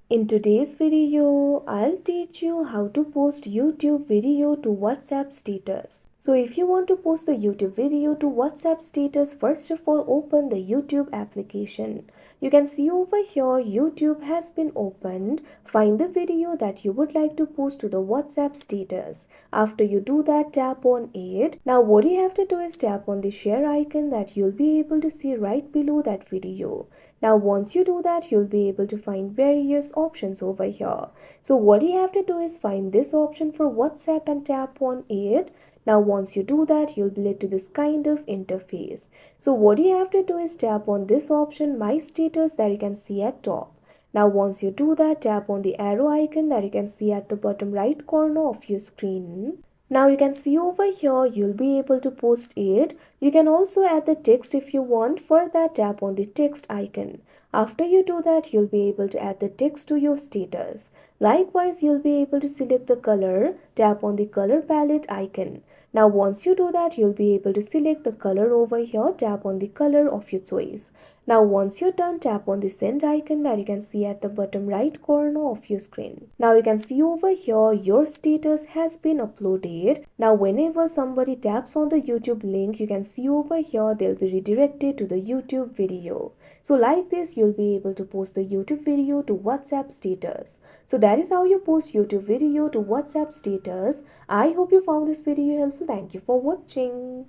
In today's video, I'll teach you how to post YouTube video to WhatsApp status. So if you want to post the YouTube video to WhatsApp status, first of all open the YouTube application. You can see over here YouTube has been opened. Find the video that you would like to post to the WhatsApp status. After you do that, tap on it. Now what you have to do is tap on the share icon that you'll be able to see right below that video. Now once you do that, you'll be able to find various options over here. So what you have to do is find this option for WhatsApp and tap on it. Now once you do that, you'll be led to this kind of interface. So what you have to do is tap on this option, my status, that you can see at top. Now once you do that, tap on the arrow icon that you can see at the bottom right corner of your screen. Now you can see over here, you'll be able to post it. You can also add the text if you want. For that, tap on the text icon. After you do that, you'll be able to add the text to your status. Likewise, you'll be able to select the color. Tap on the color palette icon. Now once you do that, you'll be able to select the color over here. Tap on the color of your choice. Now once you're done, tap on the send icon that you can see at the bottom right corner of your screen. Now you can see over here your status has been uploaded. Now whenever somebody taps on the YouTube link, you can see over here they'll be redirected to the YouTube video. So like this, you'll be able to post the YouTube video to WhatsApp status. So that is how you post YouTube video to WhatsApp status. I hope you found this video helpful. Thank you for watching.